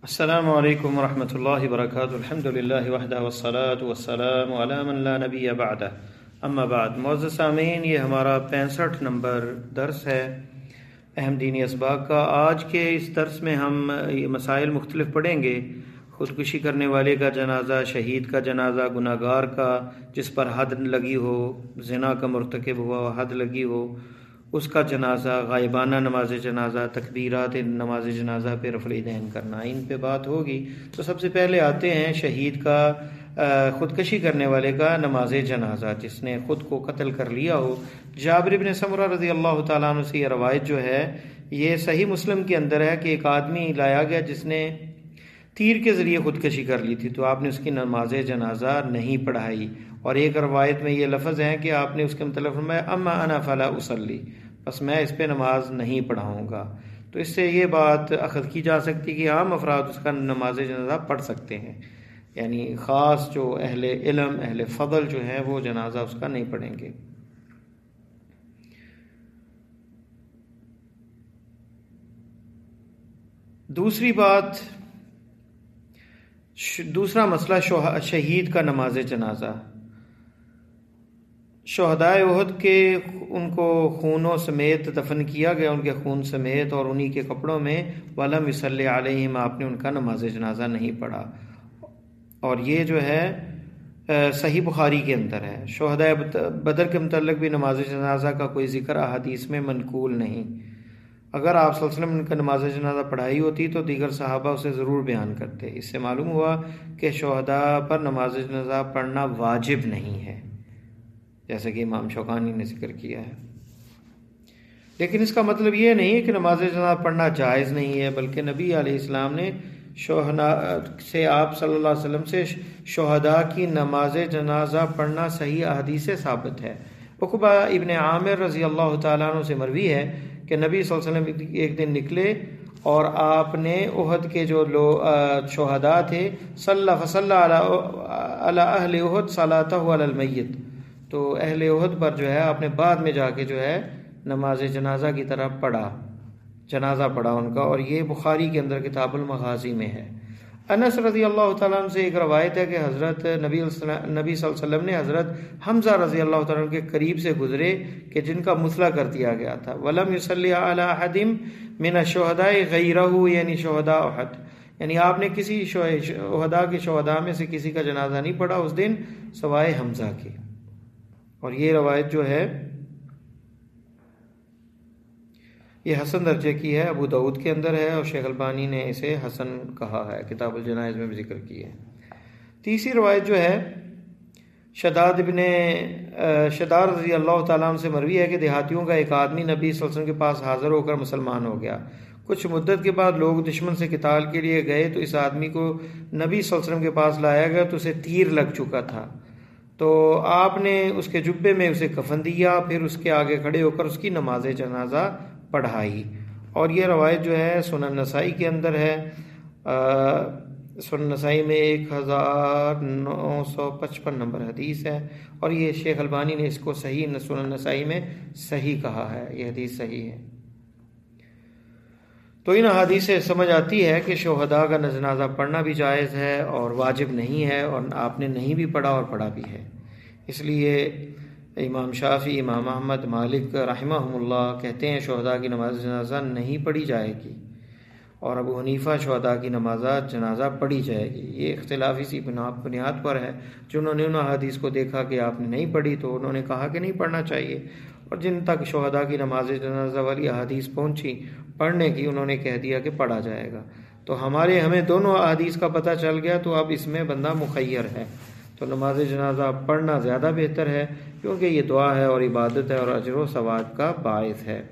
السلام علیکم ورحمۃ اللہ وبرکاتہ۔ الحمد للہ وحدہ والصلاة والسلام علی من لا نبی بعدہ، اما بعد۔ معزز سامعین، یہ ہمارا 65 نمبر درس ہے اہم دینی اسباق کا۔ آج کے اس درس میں ہم یہ مسائل مختلف پڑھیں گے: خودکشی کرنے والے کا جنازہ، شہید کا جنازہ، گناہ گار کا جس پر حد لگی ہو، زنا کا مرتکب ہوا حد لگی ہو اس کا جنازہ، غائبانہ نماز جنازہ، تکبیرات نماز جنازہ پہ رفع الیدین کرنا، ان پہ بات ہوگی۔ تو سب سے پہلے آتے ہیں شہید کا، خودکشی کرنے والے کا نماز جنازہ، جس نے خود کو قتل کر لیا ہو۔ جابر بن سمرہ رضی اللہ تعالیٰ عنہ سے یہ روایت جو ہے یہ صحیح مسلم کے اندر ہے کہ ایک آدمی لایا گیا جس نے تیر کے ذریعے خودکشی کر لی تھی، تو آپ نے اس کی نماز جنازہ نہیں پڑھائی، اور ایک روایت میں یہ لفظ ہے کہ آپ نے اس کے متعلق فرمایا اما انا فلا اصلی، بس میں اس پہ نماز نہیں پڑھاؤں گا۔ تو اس سے یہ بات اخذ کی جا سکتی کہ عام افراد اس کا نماز جنازہ پڑھ سکتے ہیں، یعنی خاص جو اہل علم، اہل فضل جو ہیں وہ جنازہ اس کا نہیں پڑھیں گے۔ دوسری بات، دوسرا مسئلہ شہید کا نماز جنازہ۔ شہدائے احد کے ان کو خونوں سمیت دفن کیا گیا، ان کے خون سمیت اور انہی کے کپڑوں میں، ولم یصلی علیہم، آپ نے ان کا نماز جنازہ نہیں پڑھا، اور یہ جو ہے صحیح بخاری کے اندر ہے۔ شہدائے بدر کے متعلق بھی نماز جنازہ کا کوئی ذکر احادیث میں منقول نہیں۔ اگر آپ صلی اللہ علیہ وسلم نے ان کا نماز جنازہ پڑھائی ہوتی تو دیگر صحابہ اسے ضرور بیان کرتے۔ اس سے معلوم ہوا کہ شہداء پر نماز جنازہ پڑھنا واجب نہیں ہے، جیسا کہ امام شوکانی نے ذکر کیا ہے۔ لیکن اس کا مطلب یہ نہیں کہ نماز جنازہ پڑھنا جائز نہیں ہے، بلکہ نبی علیہ السلام نے سے آپ صلی اللہ علیہ وسلم سے شہداء کی نماز جنازہ پڑھنا صحیح احادیث سے ثابت ہے۔ عقبہ ابن عامر رضی اللہ تعالیٰ عنہ سے مروی ہے کہ نبی صلی اللہ علیہ وسلم ایک دن نکلے اور آپ نے احد کے جو شہداء تھے فصلی علی اہل احد صلاتہ علی المیت، تو اہل احد پر جو ہے آپ نے بعد میں جا کے جو ہے نماز جنازہ کی طرح پڑھا، جنازہ پڑھا ان کا، اور یہ بخاری کے اندر کتاب المغازی میں ہے۔ انس رضی اللہ تعالیٰ عنہ سے ایک روایت ہے کہ حضرت نبی صلی اللہ علیہ وسلم نے حضرت حمزہ رضی اللہ تعالیٰ عنہ کے قریب سے گزرے کہ جن کا مثلا کر دیا گیا تھا۔ ولم یصلی علی احد من الشہداء غیرہ، یعنی شہداء احد، یعنی آپ نے کسی شہداء کے شہداء میں سے کسی کا جنازہ نہیں پڑھا اس دن سوائے حمزہ کے۔ اور یہ روایت جو ہے یہ حسن درجے کی ہے، ابو داؤد کے اندر ہے، اور شیخ البانی نے اسے حسن کہا ہے، کتاب الجنائز میں بھی ذکر کی ہے۔ تیسری روایت جو ہے شداد رضی اللہ تعالیٰ عنہ سے مروی ہے کہ دیہاتیوں کا ایک آدمی نبی صلی اللہ علیہ وسلم کے پاس حاضر ہو کر مسلمان ہو گیا۔ کچھ مدت کے بعد لوگ دشمن سے قتال کے لیے گئے تو اس آدمی کو نبی صلی اللہ علیہ وسلم کے پاس لایا گیا تو اسے تیر لگ چکا تھا، تو آپ نے اس کے جبے میں اسے کفن دیا، پھر اس کے آگے کھڑے ہو کر اس کی نماز جنازہ پڑھائی۔ اور یہ روایت جو ہے سنن نسائی کے اندر ہے، سنن نسائی میں 1955 نمبر حدیث ہے، اور یہ شیخ البانی نے اس کو صحیح سنن نسائی میں صحیح کہا ہے، یہ حدیث صحیح ہے۔ تو ان احادیث سے سمجھ آتی ہے کہ شہداء کا جنازہ پڑھنا بھی جائز ہے اور واجب نہیں ہے، اور آپ نے نہیں بھی پڑھا اور پڑھا بھی ہے۔ اس لیے امام شافعی، امام احمد، مالک رحمہم اللہ کہتے ہیں شہداء کی نماز جنازہ نہیں پڑھی جائے گی، اور ابو حنیفہ شہداء کی نماز جنازہ پڑھی جائے گی۔ یہ اختلافی سی بنیاد پر ہے، جنہوں نے ان حدیث کو دیکھا کہ آپ نے نہیں پڑھی تو انہوں نے کہا کہ نہیں پڑھنا چاہیے، اور جن تک شہداء کی نماز جنازہ والی احادیث پہنچی پڑھنے کی، انہوں نے کہہ دیا کہ پڑھا جائے گا۔ تو ہمیں دونوں احادیث کا پتہ چل گیا، تو اب اس میں بندہ مخیر ہے، تو نماز جنازہ پڑھنا زیادہ بہتر ہے، کیونکہ یہ دعا ہے اور عبادت ہے اور اجر و ثواب کا باعث ہے۔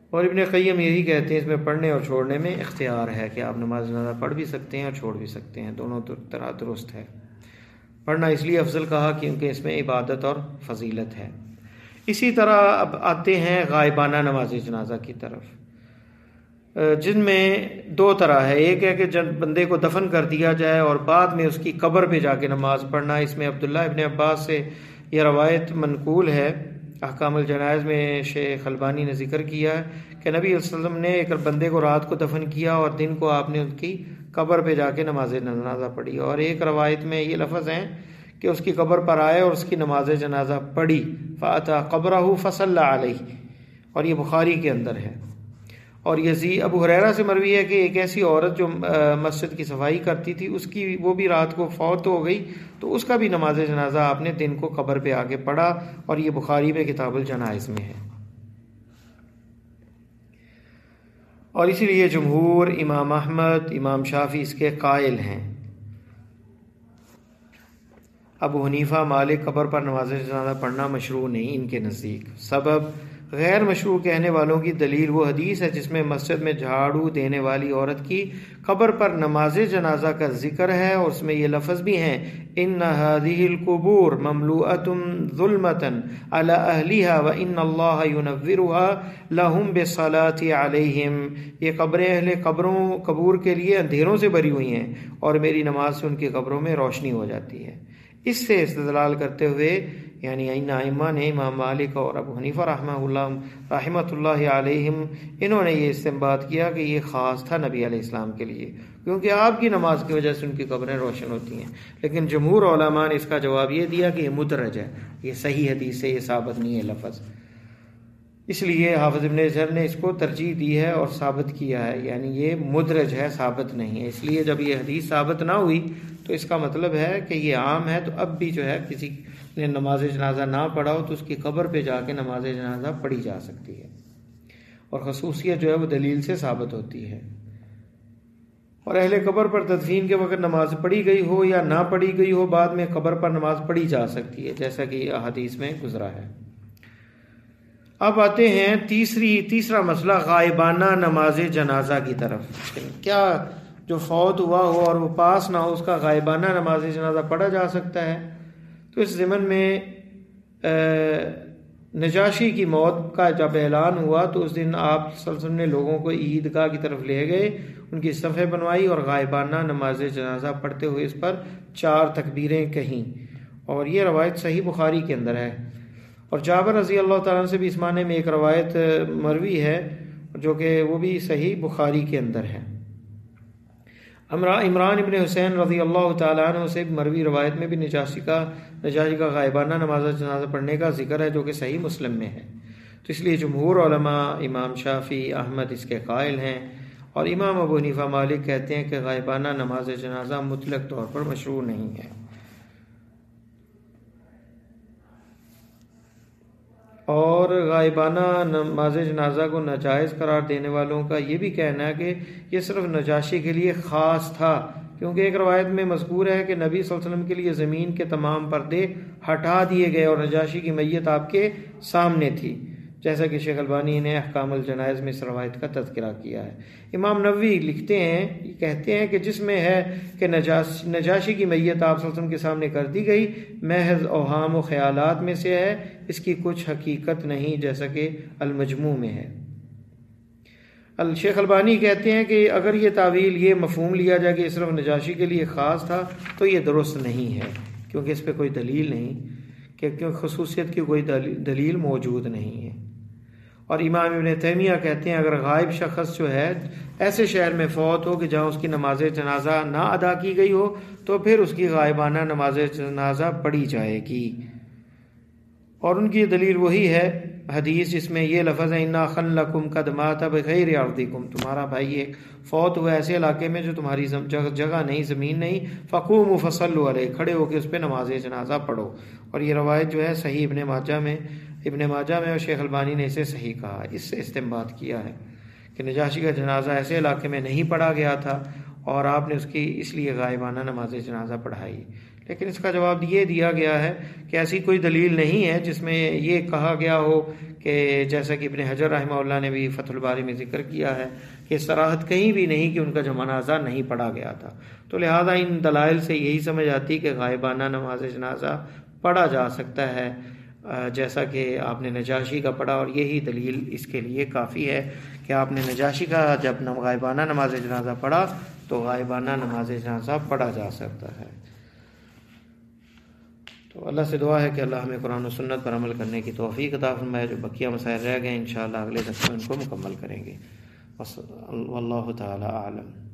اور ابن قیم یہی کہتے ہیں اس میں پڑھنے اور چھوڑنے میں اختیار ہے کہ آپ نماز جنازہ پڑھ بھی سکتے ہیں اور چھوڑ بھی سکتے ہیں، دونوں طرح درست ہے۔ پڑھنا اس لیے افضل کہا کیونکہ اس میں عبادت اور فضیلت ہے۔ اسی طرح اب آتے ہیں غائبانہ نماز جنازہ کی طرف، جن میں دو طرح ہے۔ ایک ہے کہ جب بندے کو دفن کر دیا جائے اور بعد میں اس کی قبر پہ جا کے نماز پڑھنا، اس میں عبداللہ ابن عباس سے یہ روایت منقول ہے احکام الجنائز میں شیخ البانی نے ذکر کیا ہے کہ نبی صلی اللہ علیہ وسلم نے ایک بندے کو رات کو دفن کیا اور دن کو آپ نے ان کی قبر پہ جا کے نماز جنازہ پڑھی، اور ایک روایت میں یہ لفظ ہیں کہ اس کی قبر پر آئے اور اس کی نماز جنازہ پڑھی، فَأَتَى قَبْرَهُ فَصَلَّى عَلَيْهِ، اور یہ بخاری کے اندر ہے۔ اور یزید ابو ہریرہ سے مروی ہے کہ ایک ایسی عورت جو مسجد کی صفائی کرتی تھی، اس کی وہ بھی رات کو فوت ہو گئی، تو اس کا بھی نماز جنازہ آپ نے دن کو قبر پہ آ کے پڑھا، اور یہ بخاری میں کتاب الجنائز میں ہے۔ اور اسی لیے جمہور، امام احمد، امام شافعی اس کے قائل ہیں۔ ابو حنیفہ، مالک قبر پر نماز جنازہ پڑھنا مشروع نہیں ان کے نزدیک۔ سبب غیر مشروع کہنے والوں کی دلیل وہ حدیث ہے جس میں مسجد میں جھاڑو دینے والی عورت کی قبر پر نماز جنازہ کا ذکر ہے، اور اس میں یہ لفظ بھی ہیں ان هذه القبور مملوءة ظلمة على اهلها وان الله ينورها لهم بالصلاة عليهم، یہ قبریں اہل قبور کے لیے اندھیروں سے بھری ہوئی ہیں اور میری نماز سے ان کی قبروں میں روشنی ہو جاتی ہے۔ اس سے استدلال کرتے ہوئے یعنی ائمہ نے، امام مالک اور ابو حنیفہ رحمۃ اللہ علیہم، انہوں نے یہ استنباط کیا کہ یہ خاص تھا نبی علیہ السلام کے لیے، کیونکہ آپ کی نماز کی وجہ سے ان کی قبریں روشن ہوتی ہیں۔ لیکن جمہور علماء نے اس کا جواب یہ دیا کہ یہ مدرج ہے، یہ صحیح حدیث سے یہ ثابت نہیں ہے لفظ، اس لیے حافظ ابن حجر نے اس کو ترجیح دی ہے اور ثابت کیا ہے، یعنی یہ مدرج ہے، ثابت نہیں ہے۔ اس لیے جب یہ حدیث ثابت نہ ہوئی تو اس کا مطلب ہے کہ یہ عام ہے، تو اب بھی جو ہے کسی نے نماز جنازہ نہ پڑھا ہو تو اس کی قبر پہ جا کے نماز جنازہ پڑھی جا سکتی ہے، اور خصوصیت جو ہے وہ دلیل سے ثابت ہوتی ہے۔ اور اہل قبر پر تدفین کے وقت نماز پڑھی گئی ہو یا نہ پڑھی گئی ہو، بعد میں قبر پر نماز پڑھی جا سکتی ہے، جیسا کہ احادیث میں گزرا ہے۔ اب آتے ہیں تیسرا مسئلہ، غائبانہ نماز جنازہ کی طرف۔ کیا جو فوت ہوا ہو اور وہ پاس نہ ہو، اس کا غائبانہ نماز جنازہ پڑھا جا سکتا ہے؟ تو اس ضمن میں نجاشی کی موت کا جب اعلان ہوا تو اس دن آپ صلی اللہ علیہ وسلم نے لوگوں کو عیدگاہ کی طرف لے گئے، ان کی صفیں بنوائی اور غائبانہ نماز جنازہ پڑھتے ہوئے اس پر 4 تکبیریں کہیں، اور یہ روایت صحیح بخاری کے اندر ہے۔ اور جابر رضی اللہ تعالیٰ سے بھی اس معنی میں ایک روایت مروی ہے جو کہ وہ بھی صحیح بخاری کے اندر ہے۔ عمران ابن حسین رضی اللہ تعالیٰ عنہ سے مروی روایت میں بھی نجاشی کا غائبانہ نماز جنازہ پڑھنے کا ذکر ہے، جو کہ صحیح مسلم میں ہے۔ تو اس لیے جمہور علماء، امام شافعی، احمد اس کے قائل ہیں، اور امام ابو حنیفہ مالک کہتے ہیں کہ غائبانہ نماز جنازہ مطلق طور پر مشروع نہیں ہے۔ اور غائبانہ نماز جنازہ کو ناجائز قرار دینے والوں کا یہ بھی کہنا ہے کہ یہ صرف نجاشی کے لیے خاص تھا، کیونکہ ایک روایت میں مذکور ہے کہ نبی صلی اللہ علیہ وسلم کے لیے زمین کے تمام پردے ہٹا دیے گئے اور نجاشی کی میت آپ کے سامنے تھی، جیسا کہ شیخ البانی نے احکام الجنائز میں اس روایت کا تذکرہ کیا ہے۔ امام نووی لکھتے ہیں، کہتے ہیں کہ جس میں ہے کہ نجاشی کی میت آپ صلی اللہ علیہ وسلم کے سامنے کر دی گئی، محض اوہام و خیالات میں سے ہے، اس کی کچھ حقیقت نہیں، جیسا کہ المجموع میں ہے۔ شیخ البانی کہتے ہیں کہ اگر یہ تعویل، یہ مفہوم لیا جائے کہ یہ صرف نجاشی کے لیے خاص تھا تو یہ درست نہیں ہے، کیونکہ اس پہ کوئی دلیل نہیں، کیونکہ خصوصیت کی کوئی دلیل موجود نہیں ہے۔ اور امام ابن تیمیہ کہتے ہیں اگر غائب شخص جو ہے ایسے شہر میں فوت ہو کہ جہاں اس کی نماز جنازہ نہ ادا کی گئی ہو، تو پھر اس کی غائبانہ نماز جنازہ پڑھی جائے گی۔ اور ان کی دلیل وہی ہے حدیث جس میں یہ لفظ ہے انا اخا لکم قد مات بغیر ارضکم، تمہارا بھائی ایک فوت ہوا ایسے علاقے میں جو تمہاری جگہ نہیں، زمین نہیں، فقوموا فصلوا علیہ، کھڑے ہو کے اس پہ نماز جنازہ پڑھو۔ اور یہ روایت جو ہے صحیح ابن ماجہ میں اور شیخ البانی نے اسے صحیح کہا، اس سے استنباط کیا ہے کہ نجاشی کا جنازہ ایسے علاقے میں نہیں پڑھا گیا تھا اور آپ نے اس کی اس لیے غائبانہ نماز جنازہ پڑھائی۔ لیکن اس کا جواب یہ دیا گیا ہے کہ ایسی کوئی دلیل نہیں ہے جس میں یہ کہا گیا ہو کہ جیسا کہ ابن حجر رحمہ اللہ نے بھی فتح الباری میں ذکر کیا ہے کہ صراحت کہیں بھی نہیں کہ ان کا جنازہ نہیں پڑھا گیا تھا۔ تو لہذا ان دلائل سے یہی سمجھ آتی کہ غائبانہ نماز جنازہ پڑھا جا سکتا ہے، جیسا کہ آپ نے نجاشی کا پڑھا، اور یہی دلیل اس کے لیے کافی ہے کہ آپ نے نجاشی کا جب غائبانہ نماز جنازہ پڑھا تو غائبانہ نماز جنازہ پڑھا جا سکتا ہے۔ تو اللہ سے دعا ہے کہ اللہ ہمیں قرآن و سنت پر عمل کرنے کی توفیق عطا فرمائے. جو بقیہ مسائل رہ گئے انشاءاللہ اگلے درس میں ان کو مکمل کریں گے. واللہ تعالی اعلم.